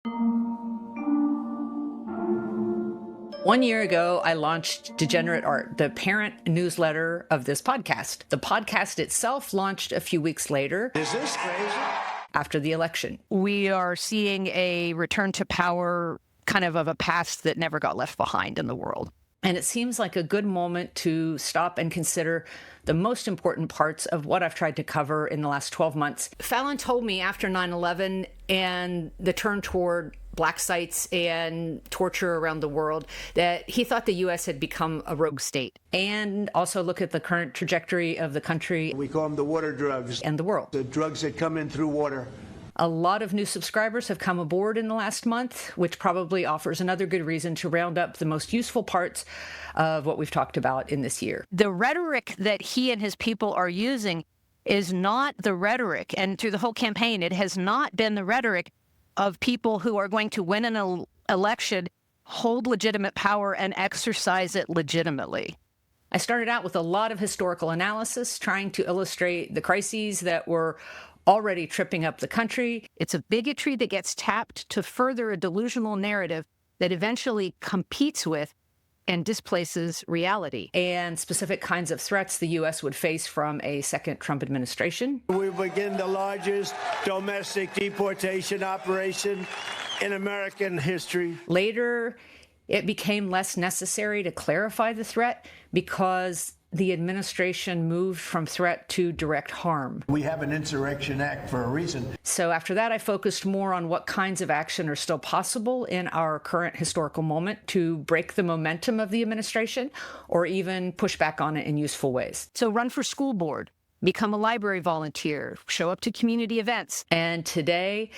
1 year ago, I launched Degenerate Art, the parent newsletter of this podcast. The podcast itself launched a few weeks later. Is this crazy? After the election. We are seeing a return to power kind of a past that never got left behind in the world. And it seems like a good moment to stop and consider the most important parts of what I've tried to cover in the last 12 months. Fallon told me after 9/11 and the turn toward black sites and torture around the world that he thought the U.S. had become a rogue state. And also look at the current trajectory of the country. We call them the water drugs. And the world. The drugs that come in through water. A lot of new subscribers have come aboard in the last month, which probably offers another good reason to round up the most useful parts of what we've talked about in this year. The rhetoric that he and his people are using is not the rhetoric, and through the whole campaign, it has not been the rhetoric of people who are going to win an election, hold legitimate power, and exercise it legitimately. I started out with a lot of historical analysis, trying to illustrate the crises that were already tripping up the country. It's a bigotry that gets tapped to further a delusional narrative that eventually competes with and displaces reality. And specific kinds of threats the U.S. would face from a second Trump administration. We begin the largest domestic deportation operation in American history. Later, it became less necessary to clarify the threat because the administration moved from threat to direct harm. We have an Insurrection Act for a reason. So after that, I focused more on what kinds of action are still possible in our current historical moment to break the momentum of the administration or even push back on it in useful ways. So run for school board, become a library volunteer, show up to community events. And today,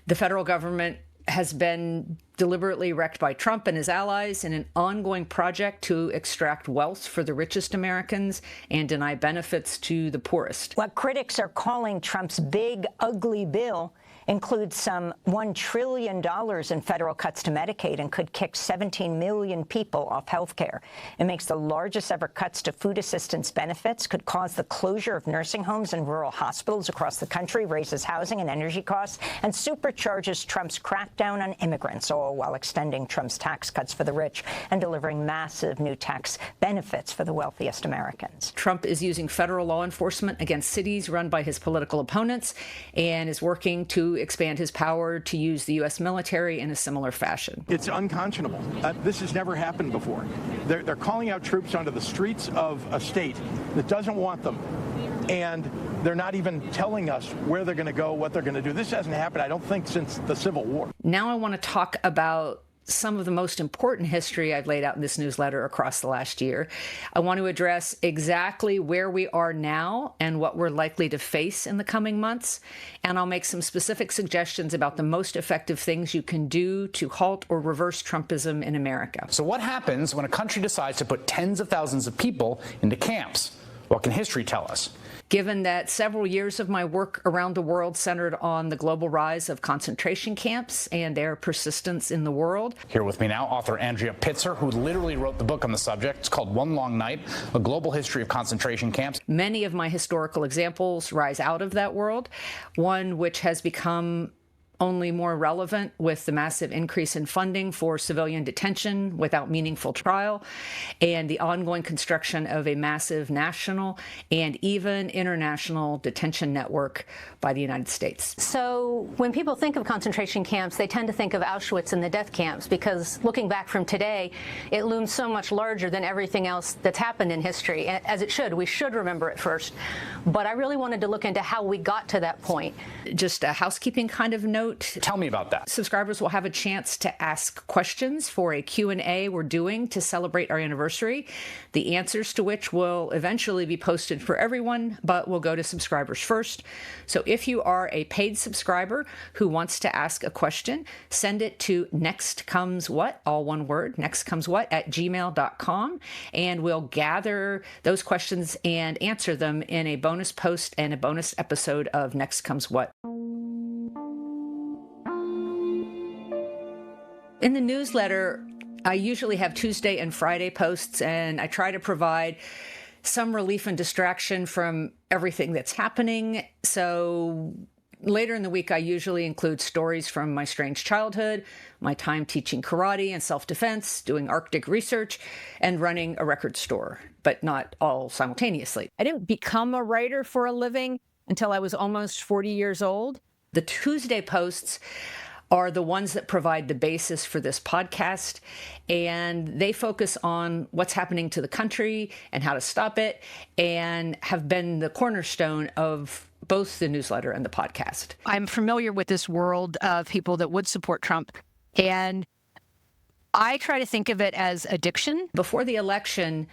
the federal government has been deliberately wrecked by Trump and his allies in an ongoing project to extract wealth for the richest Americans and deny benefits to the poorest. What critics are calling Trump's big, ugly bill includes some $1 trillion in federal cuts to Medicaid and could kick 17 million people off health care. It makes the largest ever cuts to food assistance benefits, could cause the closure of nursing homes and rural hospitals across the country, raises housing and energy costs, and supercharges Trump's crackdown on immigrants, all while extending Trump's tax cuts for the rich and delivering massive new tax benefits for the wealthiest Americans. Trump is using federal law enforcement against cities run by his political opponents and is working to expand his power to use the U.S. military in a similar fashion. It's unconscionable. This has never happened before. They're calling out troops onto the streets of a state that doesn't want them, and they're not even telling us where they're going to go, what they're going to do. This hasn't happened, I don't think, since the Civil War. Now I want to talk about some of the most important history I've laid out in this newsletter across the last year. I want to address exactly where we are now and what we're likely to face in the coming months. And I'll make some specific suggestions about the most effective things you can do to halt or reverse Trumpism in America. So what happens when a country decides to put tens of thousands of people into camps? What can history tell us? Given that several years of my work around the world centered on the global rise of concentration camps and their persistence in the world. Here with me now, author Andrea Pitzer, who literally wrote the book on the subject. It's called One Long Night, A Global History of Concentration Camps. Many of my historical examples rise out of that world, one which has become only more relevant with the massive increase in funding for civilian detention without meaningful trial and the ongoing construction of a massive national and even international detention network by the United States. So when people think of concentration camps, they tend to think of Auschwitz and the death camps because looking back from today, it looms so much larger than everything else that's happened in history, as it should. We should remember it first. But I really wanted to look into how we got to that point. Just a housekeeping kind of note. Tell me about that. Subscribers will have a chance to ask questions for a Q&A we're doing to celebrate our anniversary, the answers to which will eventually be posted for everyone, but will go to subscribers first. So if you are a paid subscriber who wants to ask a question, send it to nextcomeswhat, all one word, nextcomeswhat @gmail.com, and we'll gather those questions and answer them in a bonus post and a bonus episode of Next Comes What. In the newsletter, I usually have Tuesday and Friday posts, and I try to provide some relief and distraction from everything that's happening. So Later in the week, I usually include stories from my strange childhood, my time teaching karate and self-defense, doing Arctic research, and running a record store, but not all simultaneously. I didn't become a writer for a living until I was almost 40 years old. The Tuesday posts are the ones that provide the basis for this podcast, and they focus on what's happening to the country and how to stop it, and have been the cornerstone of both the newsletter and the podcast. I'm familiar with this world of people that would support Trump, and I try to think of it as addiction. Before the election,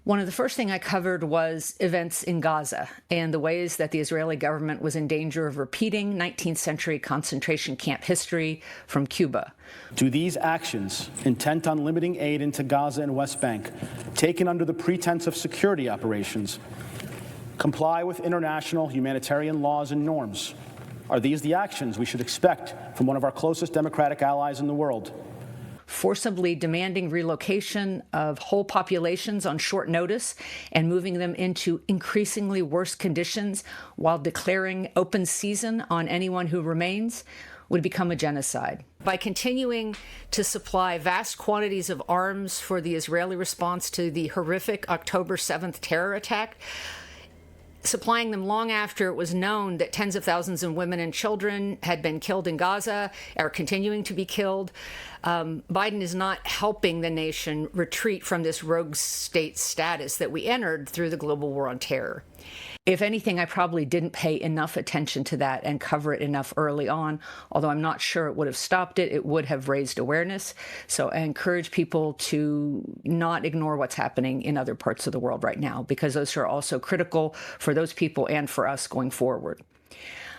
one of the first things I covered was events in Gaza and the ways that the Israeli government was in danger of repeating 19th century concentration camp history from Cuba. Do these actions, intent on limiting aid into Gaza and West Bank, taken under the pretense of security operations, comply with international humanitarian laws and norms? Are these the actions we should expect from one of our closest democratic allies in the world? Forcibly demanding relocation of whole populations on short notice and moving them into increasingly worse conditions while declaring open season on anyone who remains would become a genocide. By continuing to supply vast quantities of arms for the Israeli response to the horrific October 7th terror attack, supplying them long after it was known that tens of thousands of women and children had been killed in Gaza, are continuing to be killed, Biden is not helping the nation retreat from this rogue state status that we entered through the global war on terror. If anything, I probably didn't pay enough attention to that and cover it enough early on, although I'm not sure it would have stopped it. It would have raised awareness. So I encourage people to not ignore what's happening in other parts of the world right now, because those are also critical for those people and for us going forward.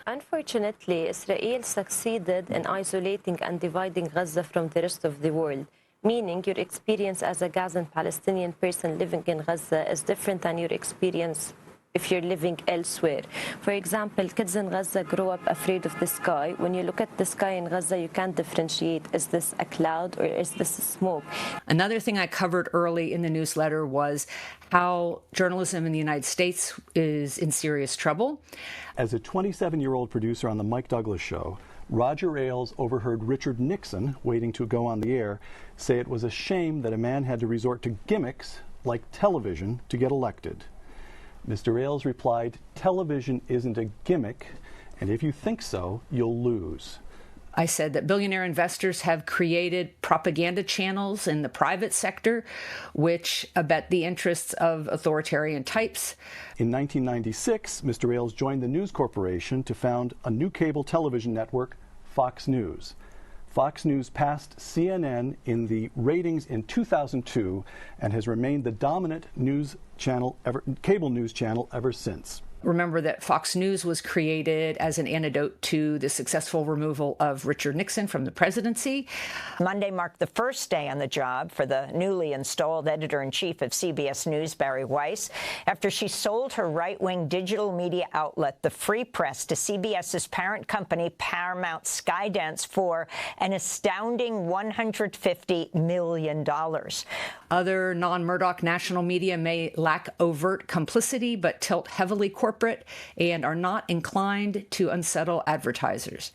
Unfortunately, Israel succeeded in isolating and dividing Gaza from the rest of the world, meaning your experience as a Gazan Palestinian person living in Gaza is different than your experience if you're living elsewhere. For example, kids in Gaza grow up afraid of the sky. When you look at the sky in Gaza, you can't differentiate, is this a cloud or is this smoke? Another thing I covered early in the newsletter was how journalism in the United States is in serious trouble. As a 27-year-old producer on The Mike Douglas Show, Roger Ailes overheard Richard Nixon, waiting to go on the air, say it was a shame that a man had to resort to gimmicks like television to get elected. Mr. Ailes replied, "Television isn't a gimmick, and if you think so, you'll lose." I said that billionaire investors have created propaganda channels in the private sector, which abet the interests of authoritarian types. In 1996, Mr. Ailes joined the News Corporation to found a new cable television network, Fox News. Fox News passed CNN in the ratings in 2002 and has remained the dominant cable news channel ever since. Remember that Fox News was created as an antidote to the successful removal of Richard Nixon from the presidency. Monday marked the first day on the job for the newly installed editor-in-chief of CBS News, Barry Weiss, after she sold her right-wing digital media outlet, The Free Press, to CBS's parent company, Paramount Skydance, for an astounding $150 million. Other non-Murdoch national media may lack overt complicity, but tilt heavily corporate and are not inclined to unsettle advertisers.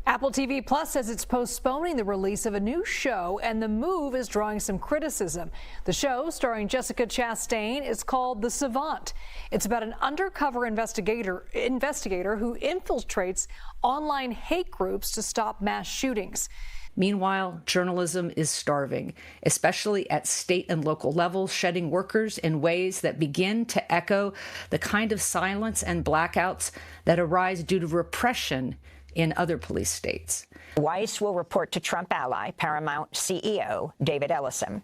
Apple TV Plus says it's postponing the release of a new show, and the move is drawing some criticism. The show, starring Jessica Chastain, is called The Savant. It's about an undercover investigator who infiltrates online hate groups to stop mass shootings. Meanwhile, journalism is starving, especially at state and local levels, shedding workers in ways that begin to echo the kind of silence and blackouts that arise due to repression in other police states. Weiss will report to Trump ally, Paramount CEO David Ellison,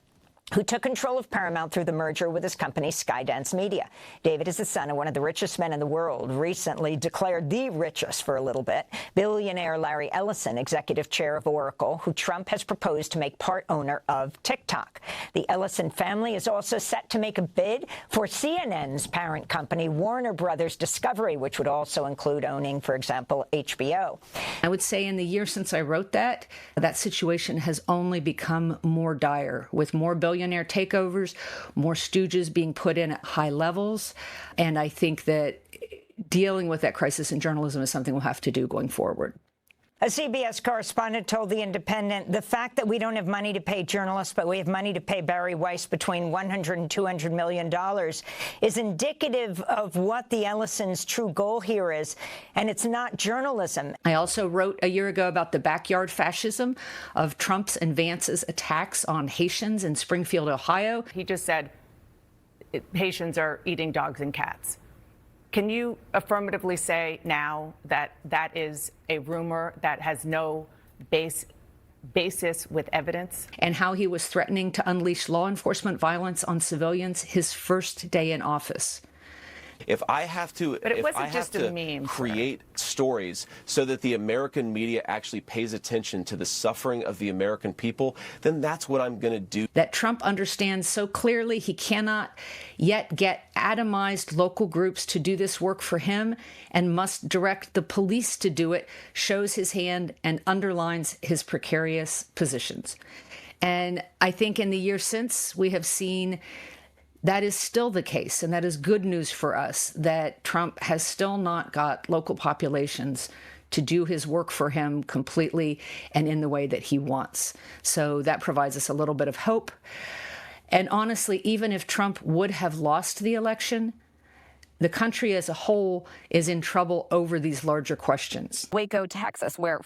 who took control of Paramount through the merger with his company, Skydance Media. David is the son of one of the richest men in the world, recently declared the richest for a little bit, billionaire Larry Ellison, executive chair of Oracle, who Trump has proposed to make part owner of TikTok. The Ellison family is also set to make a bid for CNN's parent company, Warner Brothers Discovery, which would also include owning, for example, HBO. I would say in the year since I wrote that situation has only become more dire, with more billionaire takeovers, more stooges being put in at high levels. And I think that dealing with that crisis in journalism is something we'll have to do going forward. A CBS correspondent told The Independent the fact that we don't have money to pay journalists, but we have money to pay Barry Weiss between $100 and $200 million is indicative of what the Ellisons' true goal here is, and it's not journalism. I also wrote a year ago about the backyard fascism of Trump's and Vance's attacks on Haitians in Springfield, Ohio. He just said Haitians are eating dogs and cats. Can you affirmatively say now that that is a rumor that has no basis with evidence? And how he was threatening to unleash law enforcement violence on civilians his first day in office. If I have to, create stories so that the American media actually pays attention to the suffering of the American people, then that's what I'm going to do. That Trump understands so clearly he cannot yet get atomized local groups to do this work for him and must direct the police to do it shows his hand and underlines his precarious positions. And I think in the years since, we have seen that is still the case, and that is good news for us, that Trump has still not got local populations to do his work for him completely and in the way that he wants. So that provides us a little bit of hope. And honestly, even if Trump would have lost the election, the country as a whole is in trouble over these larger questions. Waco, Texas, where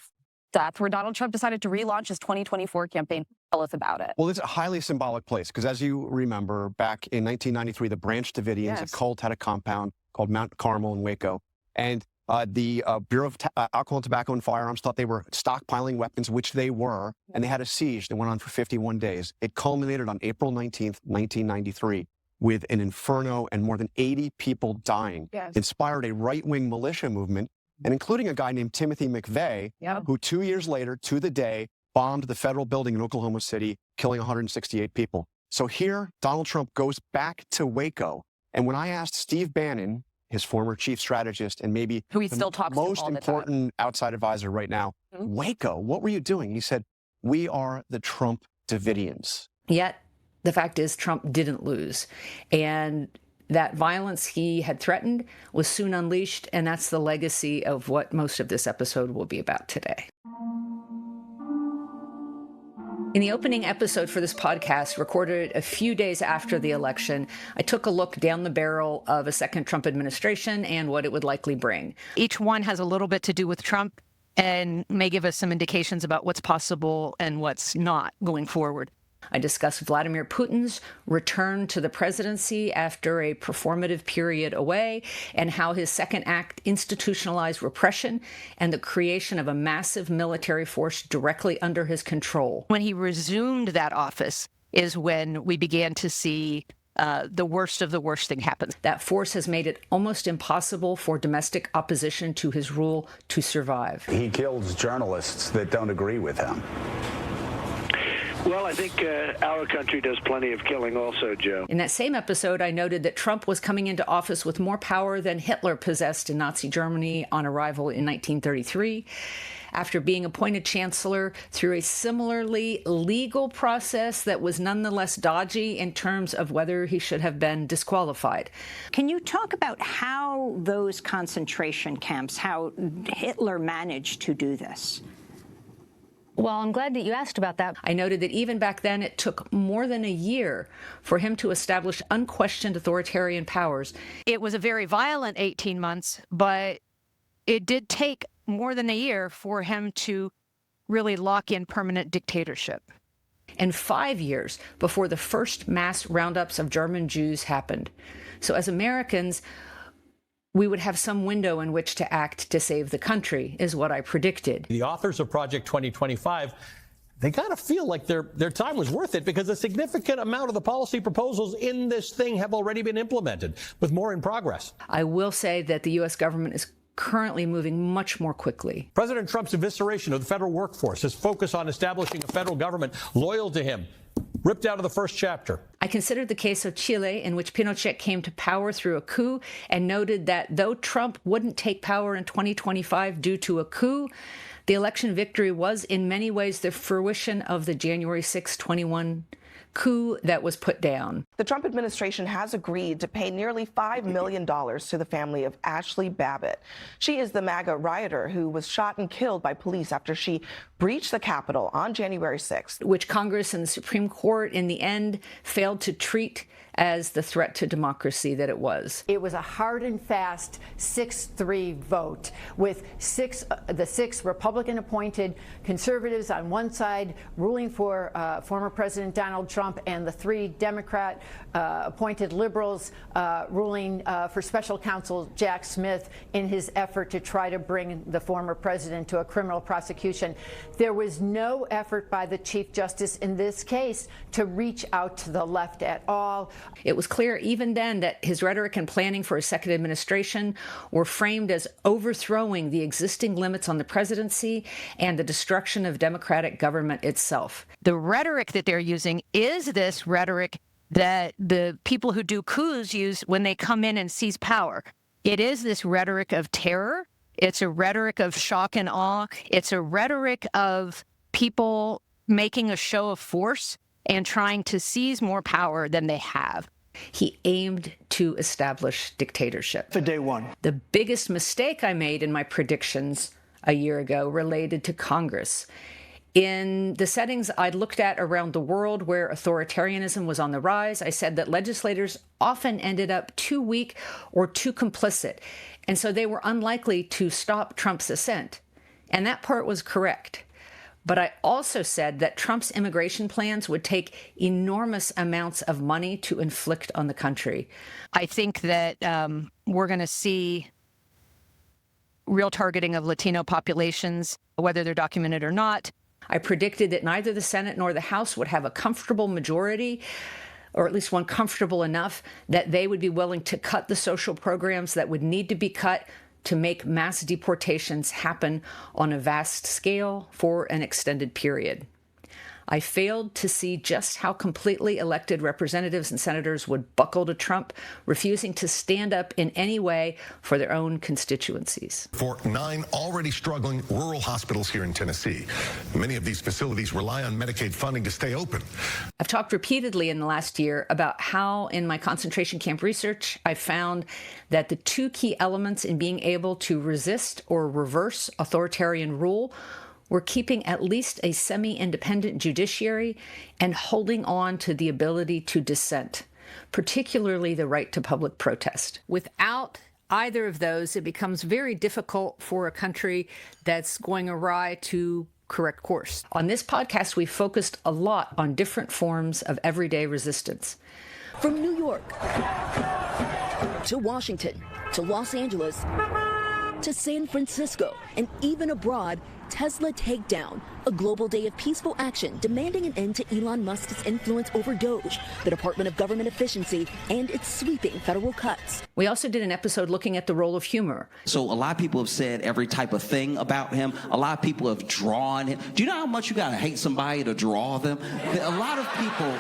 Donald Trump decided to relaunch his 2024 campaign. Tell us about it. Well, it's a highly symbolic place because, as you remember, back in 1993, the Branch Davidians, a cult, had a compound called Mount Carmel in Waco. And the Bureau of Alcohol, Tobacco, and Firearms thought they were stockpiling weapons, which they were, and they had a siege that went on for 51 days. It culminated on April 19th, 1993. With an inferno and more than 80 people dying, inspired a right-wing militia movement, and including a guy named Timothy McVeigh, who 2 years later, to the day, bombed the federal building in Oklahoma City, killing 168 people. So here, Donald Trump goes back to Waco. And when I asked Steve Bannon, his former chief strategist, and maybe who he still talks most to all the important outside advisor right now, Waco, what were you doing? He said, we are the Trump Davidians. Yet, the fact is Trump didn't lose. And that violence he had threatened was soon unleashed, and that's the legacy of what most of this episode will be about today. In the opening episode for this podcast, recorded a few days after the election, I took a look down the barrel of a second Trump administration and what it would likely bring. Each one has a little bit to do with Trump and may give us some indications about what's possible and what's not going forward. I discussed Vladimir Putin's return to the presidency after a performative period away and how his second act institutionalized repression and the creation of a massive military force directly under his control. When he resumed that office is when we began to see the worst of the worst thing happen. That force has made it almost impossible for domestic opposition to his rule to survive. He kills journalists that don't agree with him. Well, I think our country does plenty of killing also, Joe. In that same episode, I noted that Trump was coming into office with more power than Hitler possessed in Nazi Germany on arrival in 1933. After being appointed chancellor through a similarly legal process that was nonetheless dodgy in terms of whether he should have been disqualified. Can you talk about how those concentration camps, how Hitler managed to do this? Well, I'm glad that you asked about that. I noted that even back then, it took more than a year for him to establish unquestioned authoritarian powers. It was a very violent 18 months, but it did take more than a year for him to really lock in permanent dictatorship. And 5 years before the first mass roundups of German Jews happened. So as Americans, we would have some window in which to act to save the country, is what I predicted. The authors of Project 2025, they got to feel like their time was worth it because a significant amount of the policy proposals in this thing have already been implemented, with more in progress. I will say that the U.S. government is currently moving much more quickly. President Trump's evisceration of the federal workforce, his focus on establishing a federal government loyal to him, ripped out of the first chapter. I considered the case of Chile, in which Pinochet came to power through a coup, and noted that though Trump wouldn't take power in 2025 due to a coup, the election victory was in many ways the fruition of the January 6, 21 coup that was put down. The Trump administration has agreed to pay nearly $5 million to the family of Ashley Babbitt. She is the MAGA rioter who was shot and killed by police after she breached the Capitol on January 6th. Which Congress and the Supreme Court in the end failed to treat as the threat to democracy that it was. It was a hard and fast 6-3 vote with the six Republican-appointed conservatives on one side ruling for former President Donald Trump and the 3 Democrat-appointed liberals ruling for special counsel Jack Smith in his effort to try to bring the former president to a criminal prosecution. There was no effort by the Chief Justice in this case to reach out to the left at all. It was clear even then that his rhetoric and planning for a second administration were framed as overthrowing the existing limits on the presidency and the destruction of democratic government itself. The rhetoric that they're using is this rhetoric that the people who do coups use when they come in and seize power. It is this rhetoric of terror. It's a rhetoric of shock and awe. It's a rhetoric of people making a show of force and trying to seize more power than they have. He aimed to establish dictatorship. For day one. The biggest mistake I made in my predictions a year ago related to Congress. In the settings I'd looked at around the world where authoritarianism was on the rise, I said that legislators often ended up too weak or too complicit, and so they were unlikely to stop Trump's ascent. And that part was correct. But I also said that Trump's immigration plans would take enormous amounts of money to inflict on the country. I think that we're going to see real targeting of Latino populations, whether they're documented or not. I predicted that neither the Senate nor the House would have a comfortable majority, or at least one comfortable enough that they would be willing to cut the social programs that would need to be cut to make mass deportations happen on a vast scale for an extended period. I failed to see just how completely elected representatives and senators would buckle to Trump, refusing to stand up in any way for their own constituencies. For 9 already struggling rural hospitals here in Tennessee, many of these facilities rely on Medicaid funding to stay open. I've talked repeatedly in the last year about how in my concentration camp research, I found that the 2 key elements in being able to resist or reverse authoritarian rule were keeping at least a semi-independent judiciary and holding on to the ability to dissent, particularly the right to public protest. Without either of those, it becomes very difficult for a country that's going awry to correct course. On this podcast, we focused a lot on different forms of everyday resistance. From New York to Washington to Los Angeles to San Francisco and even abroad, Tesla Takedown, a global day of peaceful action demanding an end to Elon Musk's influence over Doge, the Department of Government Efficiency, and its sweeping federal cuts. We also did an episode looking at the role of humor. So a lot of people have said every type of thing about him. A lot of people have drawn him. Do you know how much you gotta hate somebody to draw them? A lot of people...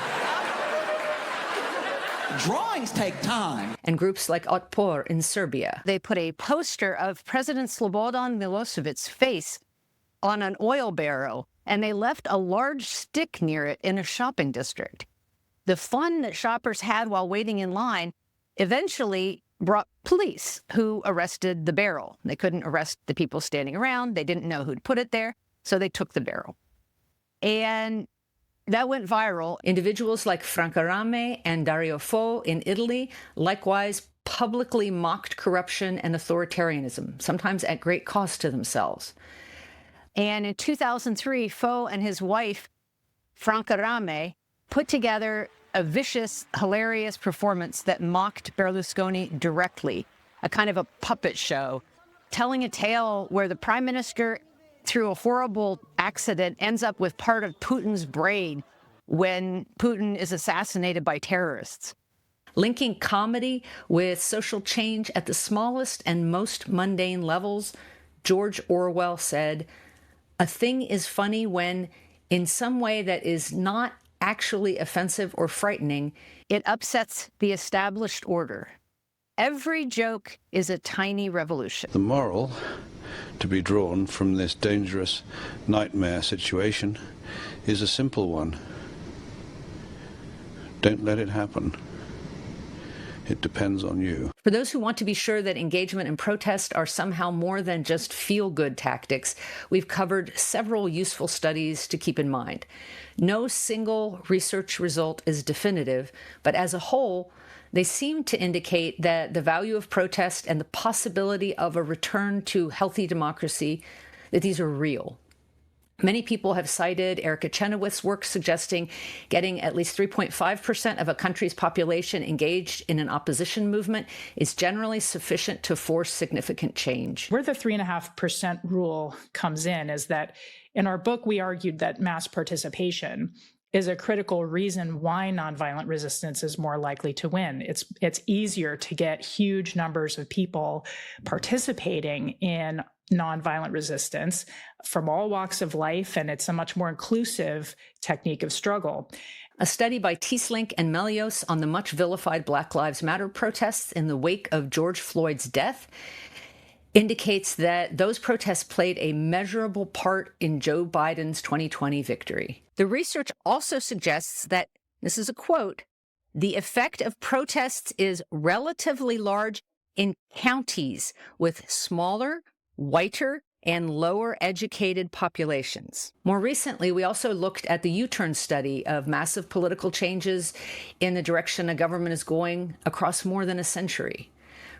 Drawings take time. And groups like Otpor in Serbia. They put a poster of President Slobodan Milosevic's face on an oil barrel, and they left a large stick near it in a shopping district. The fun that shoppers had while waiting in line eventually brought police who arrested the barrel. They couldn't arrest the people standing around. They didn't know who'd put it there, so they took the barrel. And that went viral. Individuals like Franca Rame and Dario Fo in Italy likewise publicly mocked corruption and authoritarianism, sometimes at great cost to themselves. And in 2003, Fo and his wife, Franca Rame, put together a vicious, hilarious performance that mocked Berlusconi directly, a kind of a puppet show, telling a tale where the prime minister, through a horrible accident, ends up with part of Putin's brain when Putin is assassinated by terrorists. Linking comedy with social change at the smallest and most mundane levels, George Orwell said, "A thing is funny when, in some way that is not actually offensive or frightening, it upsets the established order. Every joke is a tiny revolution." The moral to be drawn from this dangerous nightmare situation is a simple one. Don't let it happen. It depends on you. For those who want to be sure that engagement and protest are somehow more than just feel-good tactics, we've covered several useful studies to keep in mind. No single research result is definitive, but as a whole, they seem to indicate that the value of protest and the possibility of a return to healthy democracy, that these are real. Many people have cited Erica Chenoweth's work suggesting getting at least 3.5% of a country's population engaged in an opposition movement is generally sufficient to force significant change. Where the 3.5% rule comes in is that in our book, we argued that mass participation is a critical reason why nonviolent resistance is more likely to win. It's easier to get huge numbers of people participating in nonviolent resistance from all walks of life, and it's a much more inclusive technique of struggle. A study by Teeslink and Melios on the much vilified Black Lives Matter protests in the wake of George Floyd's death indicates that those protests played a measurable part in Joe Biden's 2020 victory. The research also suggests that, this is a quote, the effect of protests is relatively large in counties with smaller, whiter, and lower educated populations. More recently, we also looked at the U-turn study of massive political changes in the direction a government is going across more than a century.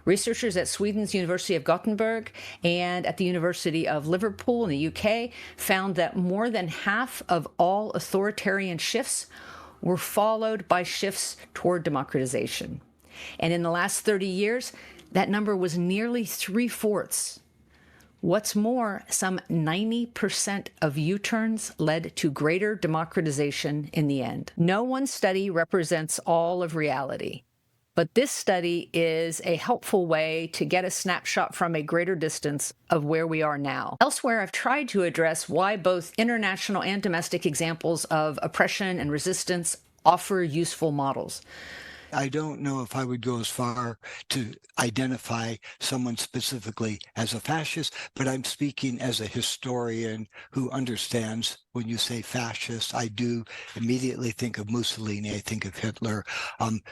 Researchers at Sweden's University of Gothenburg and at the University of Liverpool in the UK found that more than half of all authoritarian shifts were followed by shifts toward democratization. And in the last 30 years, that number was nearly 3/4. What's more, some 90% of U-turns led to greater democratization in the end. No one study represents all of reality, but this study is a helpful way to get a snapshot from a greater distance of where we are now. Elsewhere, I've tried to address why both international and domestic examples of oppression and resistance offer useful models. I don't know if I would go as far to identify someone specifically as a fascist, but I'm speaking as a historian who understands when you say fascist, I do immediately think of Mussolini, I think of Hitler,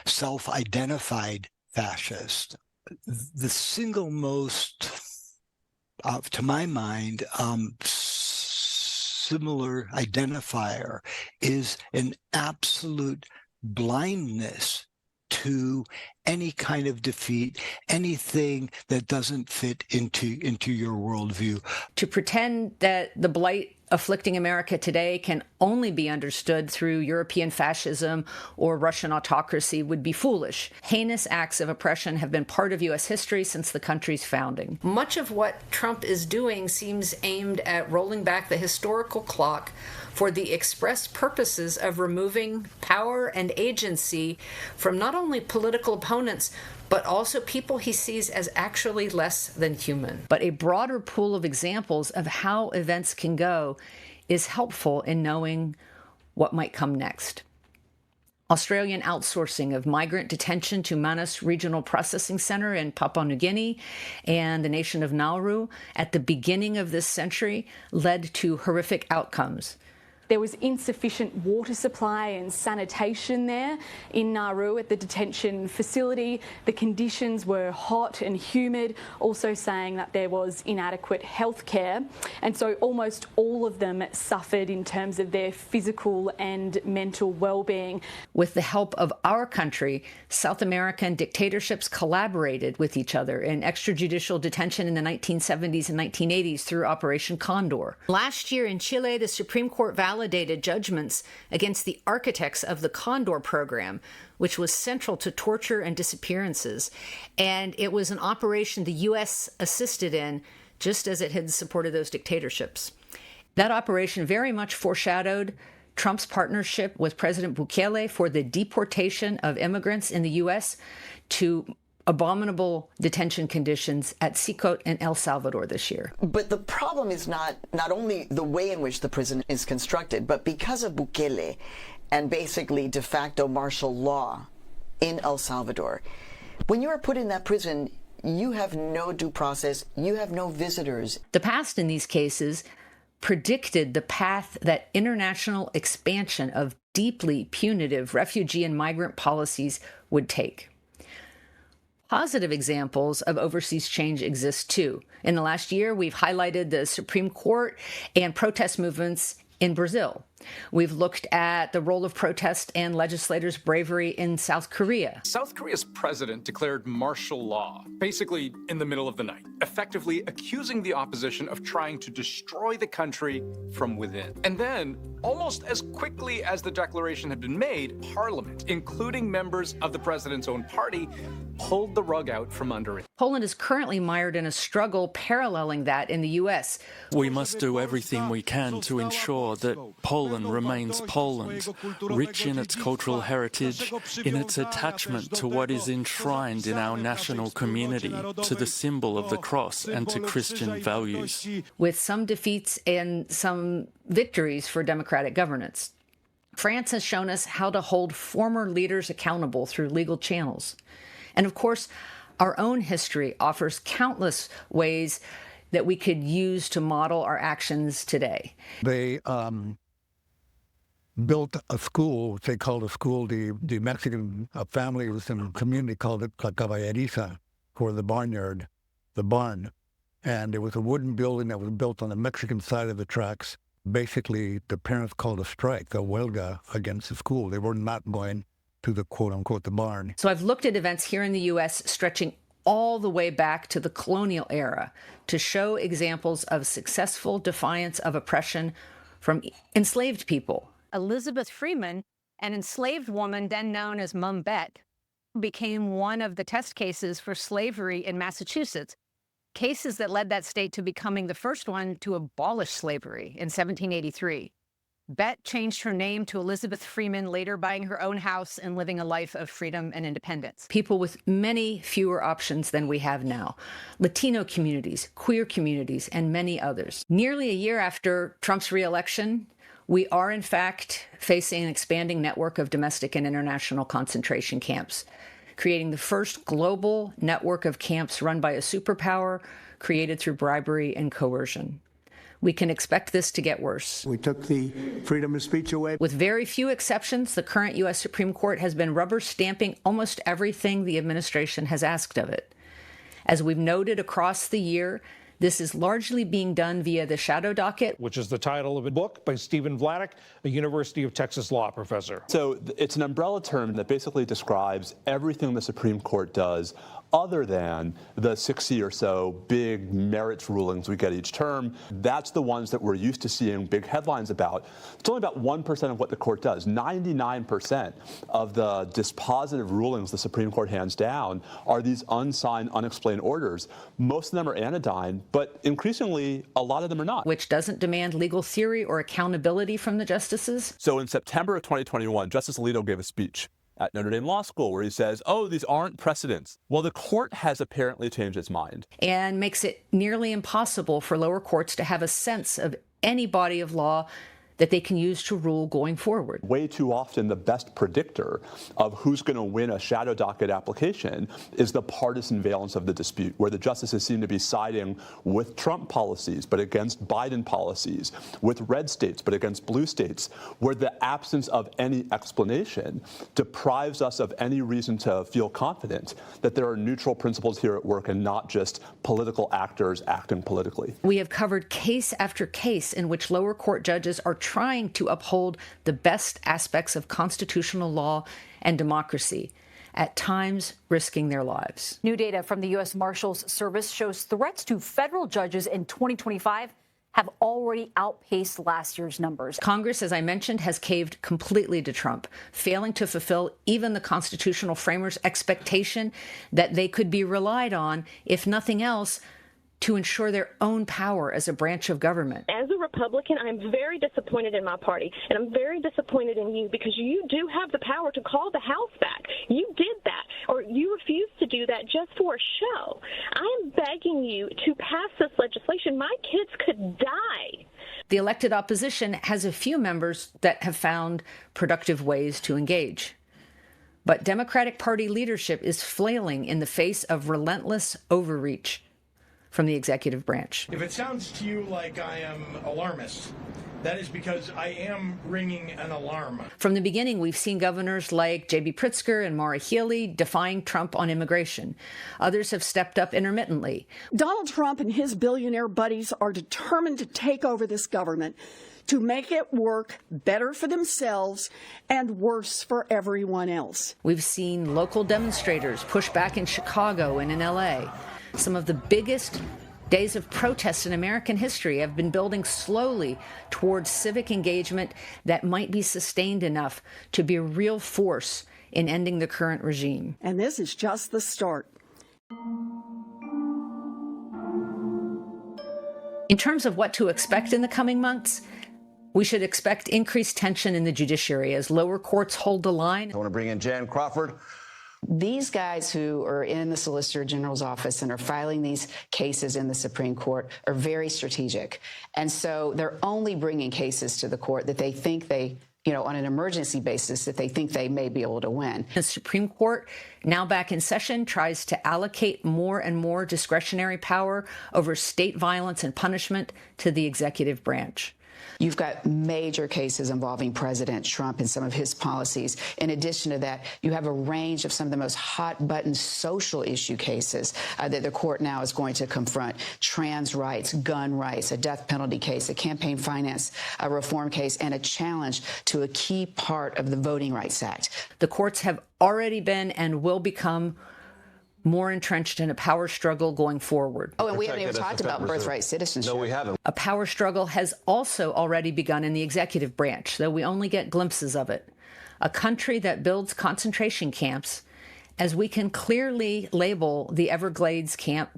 self-identified fascist. The single most, to my mind, similar identifier is an absolute blindness to any kind of defeat, anything that doesn't fit into your worldview. To pretend that the blight afflicting America today can only be understood through European fascism or Russian autocracy would be foolish. Heinous acts of oppression have been part of U.S. history since the country's founding. Much of what Trump is doing seems aimed at rolling back the historical clock for the express purposes of removing power and agency from not only political opponents, but also people he sees as actually less than human. But a broader pool of examples of how events can go is helpful in knowing what might come next. Australian outsourcing of migrant detention to Manus Regional Processing Center in Papua New Guinea and the nation of Nauru at the beginning of this century led to horrific outcomes. There was insufficient water supply and sanitation there in Nauru at the detention facility. The conditions were hot and humid, also saying that there was inadequate health care. And so almost all of them suffered in terms of their physical and mental well-being. With the help of our country, South American dictatorships collaborated with each other in extrajudicial detention in the 1970s and 1980s through Operation Condor. Last year in Chile, the Supreme Court validated judgments against the architects of the Condor program, which was central to torture and disappearances. And it was an operation the U.S. assisted in, just as it had supported those dictatorships. That operation very much foreshadowed Trump's partnership with President Bukele for the deportation of immigrants in the U.S. to abominable detention conditions at Sicotte in El Salvador this year. But the problem is not only the way in which the prison is constructed, but because of Bukele and basically de facto martial law in El Salvador. When you are put in that prison, you have no due process, you have no visitors. The past in these cases predicted the path that international expansion of deeply punitive refugee and migrant policies would take. Positive examples of overseas change exist too. In the last year, we've highlighted the Supreme Court and protest movements in Brazil. We've looked at the role of protest and legislators' bravery in South Korea. South Korea's president declared martial law, basically in the middle of the night, effectively accusing the opposition of trying to destroy the country from within. And then, almost as quickly as the declaration had been made, Parliament, including members of the president's own party, pulled the rug out from under it. Poland is currently mired in a struggle paralleling that in the U.S. We must do everything we can to ensure that Poland remains Poland, rich in its cultural heritage, in its attachment to what is enshrined in our national community, to the symbol of the cross and to Christian values. With some defeats and some victories for democratic governance. France has shown us how to hold former leaders accountable through legal channels. And of course, our own history offers countless ways that we could use to model our actions today. They built a school, they called a school, the Mexican families in the community called it La Caballeriza, for the barnyard, the barn. And it was a wooden building that was built on the Mexican side of the tracks. Basically, the parents called a strike, a huelga, against the school. They were not going to the quote-unquote the barn. So I've looked at events here in the U.S. stretching all the way back to the colonial era to show examples of successful defiance of oppression from enslaved people. Elizabeth Freeman, an enslaved woman then known as Mum Bet, became one of the test cases for slavery in Massachusetts, cases that led that state to becoming the first one to abolish slavery in 1783. Bet changed her name to Elizabeth Freeman, later buying her own house and living a life of freedom and independence. People with many fewer options than we have now. Latino communities, queer communities, and many others. Nearly a year after Trump's re-election, we are, in fact, facing an expanding network of domestic and international concentration camps, creating the first global network of camps run by a superpower created through bribery and coercion. We can expect this to get worse. We took the freedom of speech away. With very few exceptions, the current U.S. Supreme Court has been rubber stamping almost everything the administration has asked of it. As we've noted across the year, this is largely being done via the shadow docket, which is the title of a book by Stephen Vladeck, a University of Texas law professor. So it's an umbrella term that basically describes everything the Supreme Court does other than the 60 or so big merits rulings we get each term. That's the ones that we're used to seeing big headlines about. It's only about 1% of what the court does. 99% of the dispositive rulings the Supreme Court hands down are these unsigned, unexplained orders. Most of them are anodyne, but increasingly, a lot of them are not. Which doesn't demand legal theory or accountability from the justices. So in September of 2021, Justice Alito gave a speech at Notre Dame Law School where he says, oh, these aren't precedents. Well, the court has apparently changed its mind. And makes it nearly impossible for lower courts to have a sense of any body of law that they can use to rule going forward. Way too often, the best predictor of who's going to win a shadow docket application is the partisan valence of the dispute, where the justices seem to be siding with Trump policies but against Biden policies, with red states but against blue states, where the absence of any explanation deprives us of any reason to feel confident that there are neutral principles here at work and not just political actors acting politically. We have covered case after case in which lower court judges are trying to uphold the best aspects of constitutional law and democracy, at times risking their lives. New data from the U.S. Marshals Service shows threats to federal judges in 2025 have already outpaced last year's numbers. Congress, as I mentioned, has caved completely to Trump, failing to fulfill even the constitutional framers' expectation that they could be relied on, if nothing else, to ensure their own power as a branch of government. As a Republican, I'm very disappointed in my party, and I'm very disappointed in you because you do have the power to call the House back. You did that, or you refused to do that just for a show. I am begging you to pass this legislation. My kids could die. The elected opposition has a few members that have found productive ways to engage. But Democratic Party leadership is flailing in the face of relentless overreach from the executive branch. If it sounds to you like I am alarmist, that is because I am ringing an alarm. From the beginning, we've seen governors like J.B. Pritzker and Maura Healey defying Trump on immigration. Others have stepped up intermittently. Donald Trump and his billionaire buddies are determined to take over this government, to make it work better for themselves and worse for everyone else. We've seen local demonstrators push back in Chicago and in L.A. Some of the biggest days of protest in American history have been building slowly towards civic engagement that might be sustained enough to be a real force in ending the current regime. And this is just the start. In terms of what to expect in the coming months, we should expect increased tension in the judiciary as lower courts hold the line. I want to bring in Jan Crawford. These guys who are in the Solicitor General's office and are filing these cases in the Supreme Court are very strategic. And so they're only bringing cases to the court that they think they, on an emergency basis, that they think they may be able to win. The Supreme Court, now back in session, tries to allocate more and more discretionary power over state violence and punishment to the executive branch. You've got major cases involving President Trump and some of his policies. In addition to that, you have a range of some of the most hot-button social issue cases that the court now is going to confront. Trans rights, gun rights, a death penalty case, a campaign finance reform case, and a challenge to a key part of the Voting Rights Act. The courts have already been and will become more entrenched in a power struggle going forward. Oh, and we haven't even talked about birthright citizenship. No, we haven't. A power struggle has also already begun in the executive branch, though we only get glimpses of it. A country that builds concentration camps, as we can clearly label the Everglades camp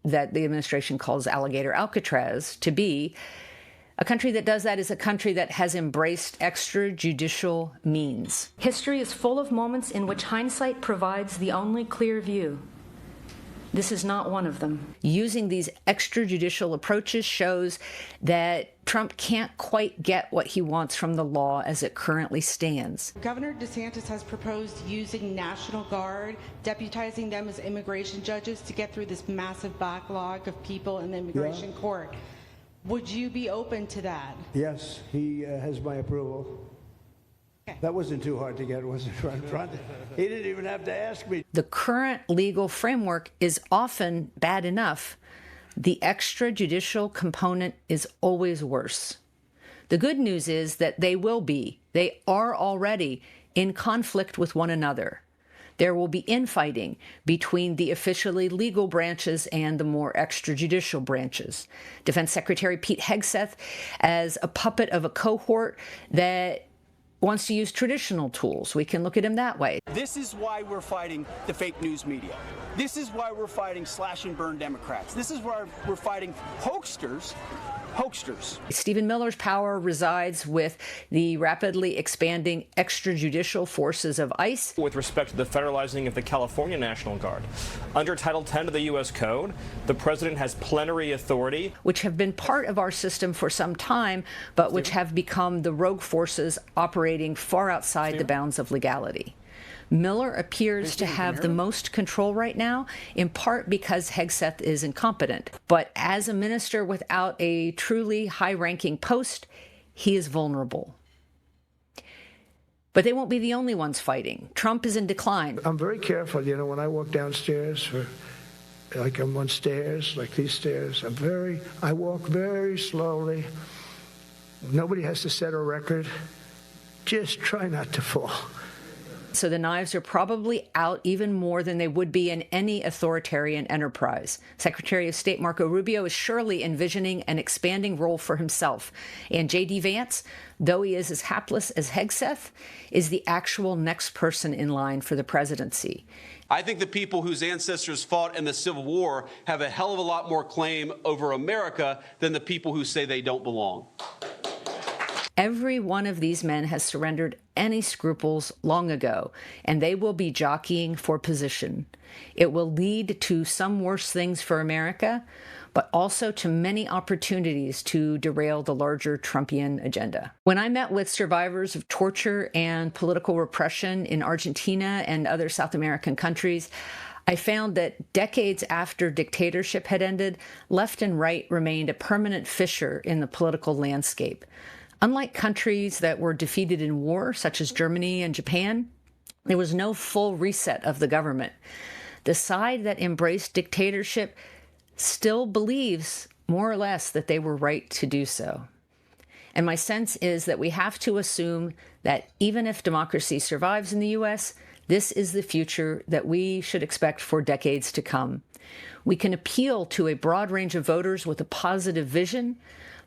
that the administration calls Alligator Alcatraz to be, a country that does that is a country that has embraced extrajudicial means. History is full of moments in which hindsight provides the only clear view. This is not one of them. Using these extrajudicial approaches shows that Trump can't quite get what he wants from the law as it currently stands. Governor DeSantis has proposed using National Guard, deputizing them as immigration judges to get through this massive backlog of people in the immigration court. Would you be open to that? Yes, he has my approval. Okay. That wasn't too hard to get, was it, Ron? He didn't even have to ask me. The current legal framework is often bad enough. The extrajudicial component is always worse. The good news is that they are already in conflict with one another. There will be infighting between the officially legal branches and the more extrajudicial branches. Defense Secretary Pete Hegseth, as a puppet of a cohort that wants to use traditional tools. We can look at him that way. This is why we're fighting the fake news media. This is why we're fighting slash and burn Democrats. This is why we're fighting hoaxsters. Stephen Miller's power resides with the rapidly expanding extrajudicial forces of ICE. With respect to the federalizing of the California National Guard, under Title 10 of the U.S. Code, the president has plenary authority, which have been part of our system for some time, but which have become the rogue forces operating far outside the bounds of legality. Miller appears to have the most control right now, in part because Hegseth is incompetent. But as a minister without a truly high-ranking post, he is vulnerable. But they won't be the only ones fighting. Trump is in decline. I'm very careful, when I walk downstairs, like I'm on stairs, like these stairs, I walk very slowly. Nobody has to set a record. Just try not to fall. So the knives are probably out even more than they would be in any authoritarian enterprise. Secretary of State Marco Rubio is surely envisioning an expanding role for himself. And J.D. Vance, though he is as hapless as Hegseth, is the actual next person in line for the presidency. I think the people whose ancestors fought in the Civil War have a hell of a lot more claim over America than the people who say they don't belong. Every one of these men has surrendered any scruples long ago, and they will be jockeying for position. It will lead to some worse things for America, but also to many opportunities to derail the larger Trumpian agenda. When I met with survivors of torture and political repression in Argentina and other South American countries, I found that decades after dictatorship had ended, left and right remained a permanent fissure in the political landscape. Unlike countries that were defeated in war, such as Germany and Japan, there was no full reset of the government. The side that embraced dictatorship still believes, more or less, that they were right to do so. And my sense is that we have to assume that even if democracy survives in the U.S., this is the future that we should expect for decades to come. We can appeal to a broad range of voters with a positive vision,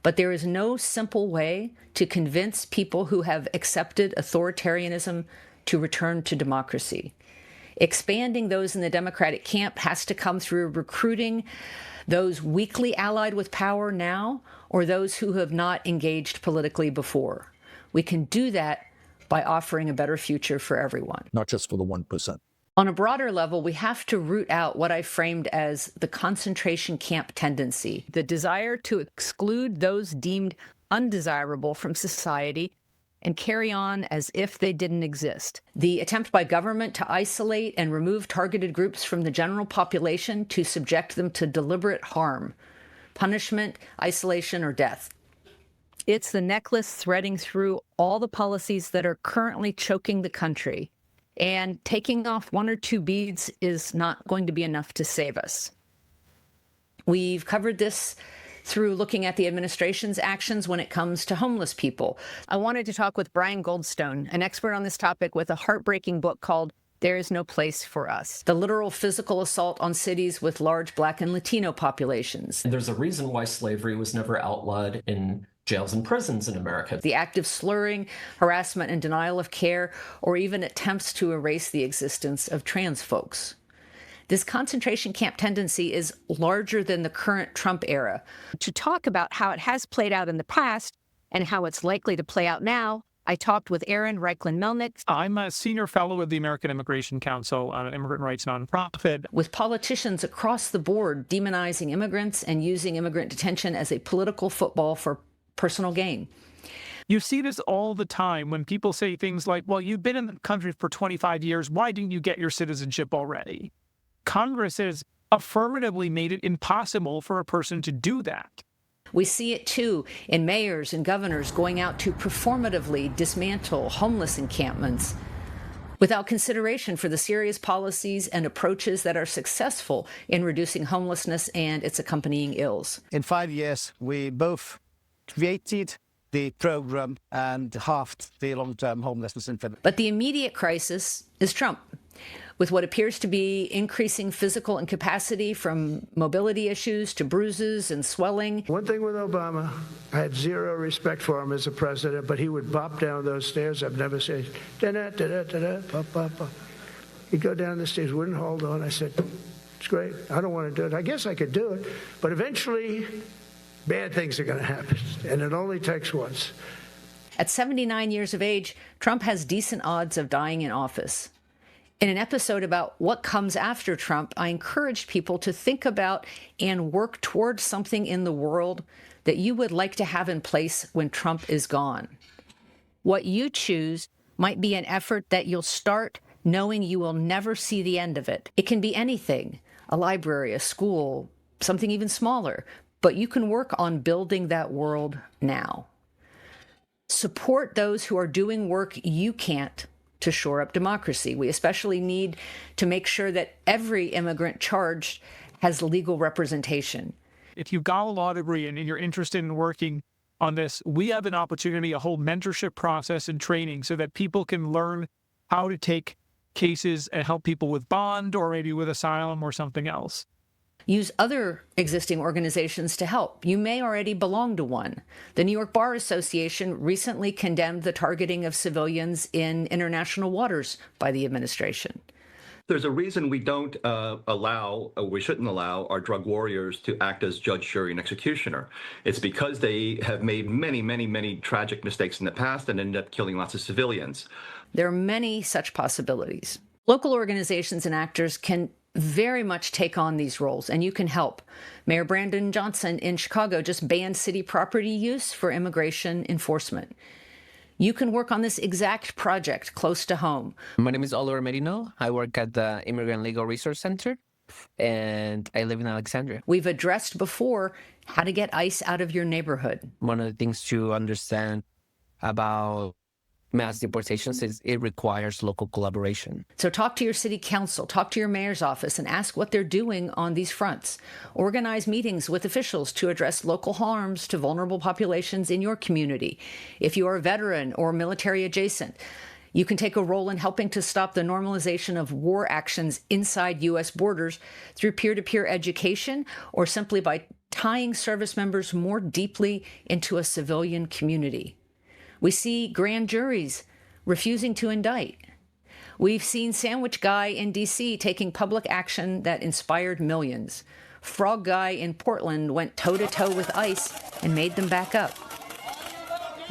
but there is no simple way to convince people who have accepted authoritarianism to return to democracy. Expanding those in the Democratic camp has to come through recruiting those weakly allied with power now or those who have not engaged politically before. We can do that by offering a better future for everyone. Not just for the 1%. On a broader level, we have to root out what I framed as the concentration camp tendency, the desire to exclude those deemed undesirable from society and carry on as if they didn't exist. The attempt by government to isolate and remove targeted groups from the general population to subject them to deliberate harm, punishment, isolation, or death. It's the necklace threading through all the policies that are currently choking the country. And taking off one or two beads is not going to be enough to save us. We've covered this through looking at the administration's actions when it comes to homeless people. I wanted to talk with Brian Goldstone, an expert on this topic with a heartbreaking book called There Is No Place for Us, the literal physical assault on cities with large Black and Latino populations. There's a reason why slavery was never outlawed in jails and prisons in America. The active slurring, harassment, and denial of care, or even attempts to erase the existence of trans folks. This concentration camp tendency is larger than the current Trump era. To talk about how it has played out in the past and how it's likely to play out now, I talked with Aaron Reichlin-Melnick. I'm a senior fellow of the American Immigration Council, an immigrant rights nonprofit. With politicians across the board demonizing immigrants and using immigrant detention as a political football for personal gain. You see this all the time when people say things like, well, you've been in the country for 25 years. Why didn't you get your citizenship already? Congress has affirmatively made it impossible for a person to do that. We see it, too, in mayors and governors going out to performatively dismantle homeless encampments without consideration for the serious policies and approaches that are successful in reducing homelessness and its accompanying ills. In 5 years, we both created the program and halved the long-term homelessness in Finland. But the immediate crisis is Trump, with what appears to be increasing physical incapacity from mobility issues to bruises and swelling. One thing with Obama, I had zero respect for him as a president, but he would bop down those stairs. I've never seen da-da-da-da-da-da, pop, pop, pop. He'd go down the stairs, wouldn't hold on. I said, it's great. I don't want to do it. I guess I could do it, but eventually bad things are going to happen, and it only takes once. At 79 years of age, Trump has decent odds of dying in office. In an episode about what comes after Trump, I encouraged people to think about and work towards something in the world that you would like to have in place when Trump is gone. What you choose might be an effort that you'll start knowing you will never see the end of it. It can be anything, a library, a school, something even smaller, but you can work on building that world now. Support those who are doing work you can't to shore up democracy. We especially need to make sure that every immigrant charged has legal representation. If you've got a law degree and you're interested in working on this, we have an opportunity, a whole mentorship process and training so that people can learn how to take cases and help people with bond or maybe with asylum or something else. Use other existing organizations to help. You may already belong to one. The New York Bar Association recently condemned the targeting of civilians in international waters by the administration. There's a reason we don't we shouldn't allow our drug warriors to act as judge, jury, and executioner. It's because they have made many, many, many tragic mistakes in the past and ended up killing lots of civilians. There are many such possibilities. Local organizations and actors can very much take on these roles, and you can help. Mayor Brandon Johnson in Chicago just banned city property use for immigration enforcement. You can work on this exact project close to home. My name is Oliver Merino. I work at the Immigrant Legal Resource Center, and I live in Alexandria. We've addressed before how to get ICE out of your neighborhood. One of the things to understand about mass deportations is it requires local collaboration. So talk to your city council, talk to your mayor's office, and ask what they're doing on these fronts. Organize meetings with officials to address local harms to vulnerable populations in your community. If you are a veteran or military adjacent, you can take a role in helping to stop the normalization of war actions inside U.S. borders through peer-to-peer education or simply by tying service members more deeply into a civilian community. We see grand juries refusing to indict. We've seen Sandwich Guy in D.C. taking public action that inspired millions. Frog Guy in Portland went toe-to-toe with ICE and made them back up.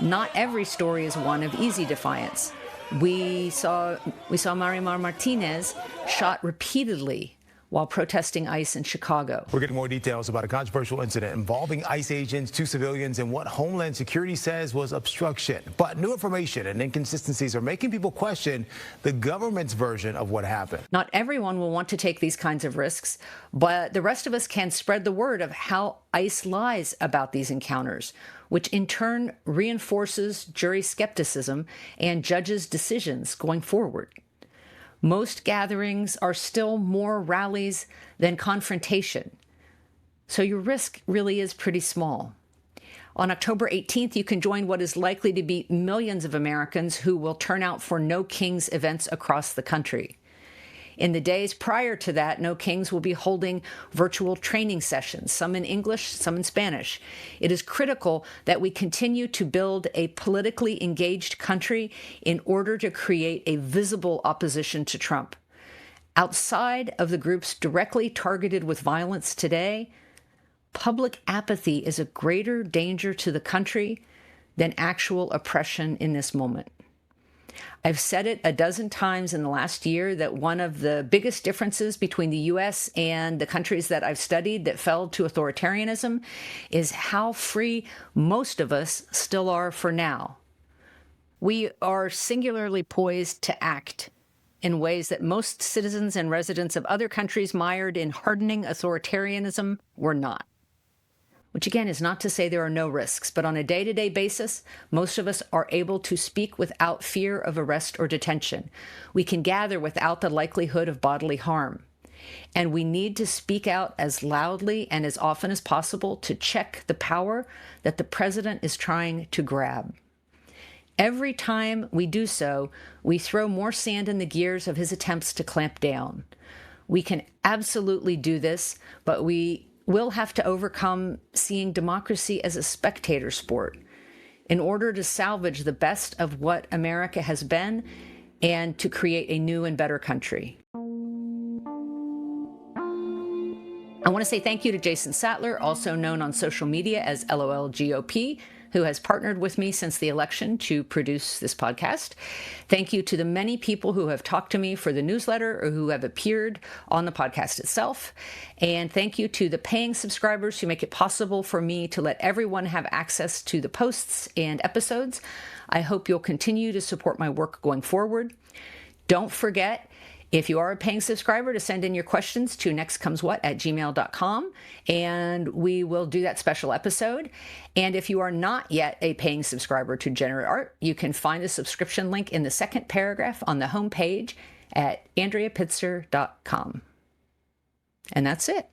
Not every story is one of easy defiance. We saw Marimar Martinez shot repeatedly while protesting ICE in Chicago. We're getting more details about a controversial incident involving ICE agents, 2 civilians, and what Homeland Security says was obstruction. But new information and inconsistencies are making people question the government's version of what happened. Not everyone will want to take these kinds of risks, but the rest of us can spread the word of how ICE lies about these encounters, which in turn reinforces jury skepticism and judges' decisions going forward. Most gatherings are still more rallies than confrontation, so your risk really is pretty small. On October 18th, you can join what is likely to be millions of Americans who will turn out for No Kings events across the country. In the days prior to that, No Kings will be holding virtual training sessions, some in English, some in Spanish. It is critical that we continue to build a politically engaged country in order to create a visible opposition to Trump. Outside of the groups directly targeted with violence today, public apathy is a greater danger to the country than actual oppression in this moment. I've said it a dozen times in the last year that one of the biggest differences between the U.S. and the countries that I've studied that fell to authoritarianism is how free most of us still are for now. We are singularly poised to act in ways that most citizens and residents of other countries mired in hardening authoritarianism were not. Which again is not to say there are no risks, but on a day-to-day basis, most of us are able to speak without fear of arrest or detention. We can gather without the likelihood of bodily harm. And we need to speak out as loudly and as often as possible to check the power that the president is trying to grab. Every time we do so, we throw more sand in the gears of his attempts to clamp down. We can absolutely do this, but we will have to overcome seeing democracy as a spectator sport in order to salvage the best of what America has been and to create a new and better country. I want to say thank you to Jason Sattler, also known on social media as LOLGOP, who has partnered with me since the election to produce this podcast. Thank you to the many people who have talked to me for the newsletter or who have appeared on the podcast itself. And thank you to the paying subscribers who make it possible for me to let everyone have access to the posts and episodes. I hope you'll continue to support my work going forward. Don't forget, if you are a paying subscriber, to send in your questions to nextcomeswhat@gmail.com, and we will do that special episode. And if you are not yet a paying subscriber to Degenerate Art, you can find the subscription link in the second paragraph on the homepage at andreapitzer.com. And that's it.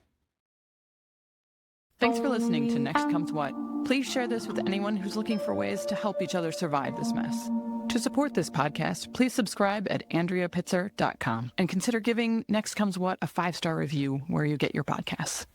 Thanks for listening to Next Comes What. Please share this with anyone who's looking for ways to help each other survive this mess. To support this podcast, please subscribe at andreapitzer.com and consider giving Next Comes What a 5-star review where you get your podcasts.